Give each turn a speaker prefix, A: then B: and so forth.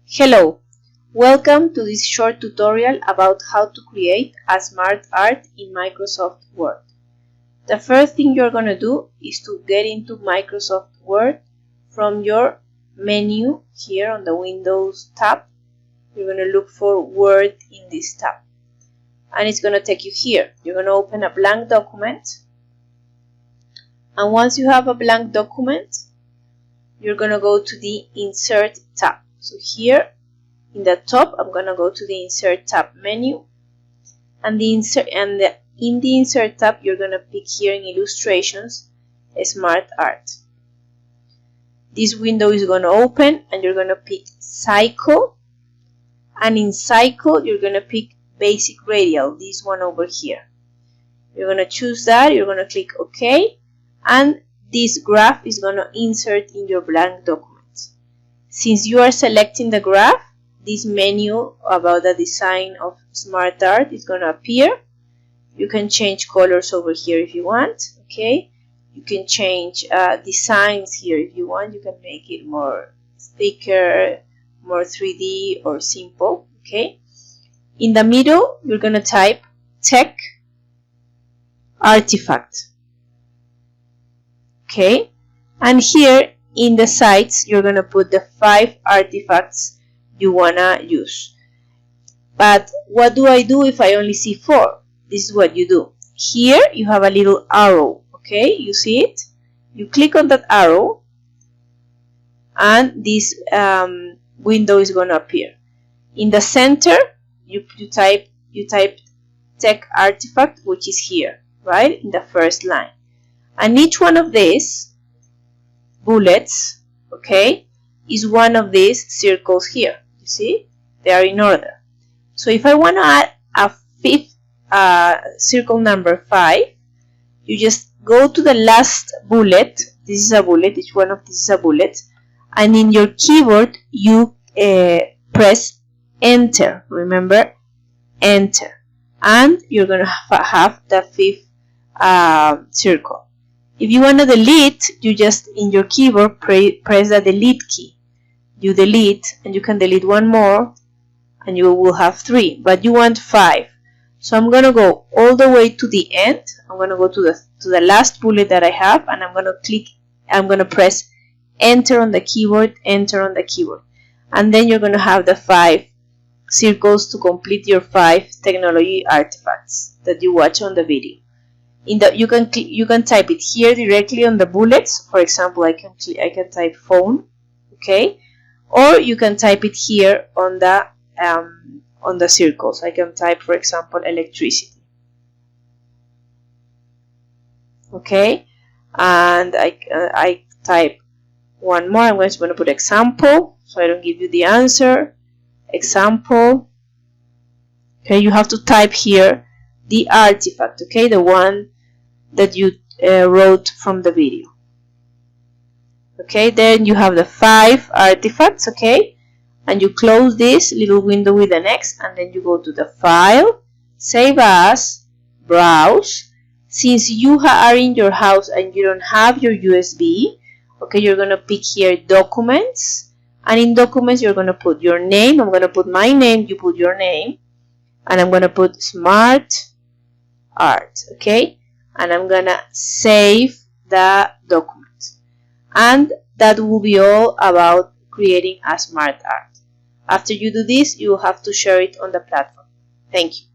A: Hello, welcome to this short tutorial about how to create a smart art in Microsoft Word. The first thing you're going to do is to get into Microsoft Word from your menu here on the Windows tab. You're going to look for Word in this tab and it's going to take you here. You're going to open a blank document, and once you have a blank document, you're going to go to the Insert tab. So here in the top, I'm going to go to the Insert tab menu, and in the Insert tab, you're going to pick here in Illustrations, Smart Art. This window is going to open, and you're going to pick Cycle, and in Cycle, you're going to pick Basic Radial, this one over here. You're going to choose that, you're going to click OK, and this graph is going to insert in your blank document. Since you are selecting the graph, this menu about the design of Smart Art is going to appear. You can change colors over here if you want, okay? You can change designs here if you want. You can make it more thicker, more 3D or simple, okay? In the middle, you're going to type Tech Artifact, okay? And here in the sides, you're going to put the 5 artifacts you want to use. But what do I do if I only see 4? This is what you do. Here you have a little arrow, okay? You see it? You click on that arrow and this window is going to appear. In the center, you type Tech Artifact, which is here, right? In the first line. And each one of these bullets, okay, is one of these circles here. You see, they are in order. So if I want to add a fifth circle number 5, you just go to the last bullet. This is a bullet, each one of these is a bullet, and in your keyboard you press enter. Remember, enter, and you're going to have the 5th circle. If you want to delete, you just in your keyboard press the delete key. You delete, and you can delete one more, and you will have 3. But you want 5. So I'm going to go all the way to the end. I'm going to go to the last bullet that I have, and I'm going to press enter on the keyboard, enter on the keyboard, and then you're going to have the 5 circles to complete your 5 technology artifacts that you watch on the video. You can type it here directly on the bullets. For example, I can type phone, okay, or you can type it here on the circles. I can type, for example, electricity, okay, and I type one more. I'm just going to put example, so I don't give you the answer. Example, okay. You have to type here the artifact, okay, the one that you wrote from the video. Okay, then you have the 5 artifacts, okay, and you close this little window with an X, and then you go to the File, Save As, Browse. Since you are in your house and you don't have your USB, okay, you're going to pick here Documents, and in Documents you're going to put your name. I'm going to put my name, you put your name, and I'm going to put Smart Art, okay, and I'm going to save the document. And that will be all about creating a smart art. After you do this, you will have to share it on the platform. Thank you.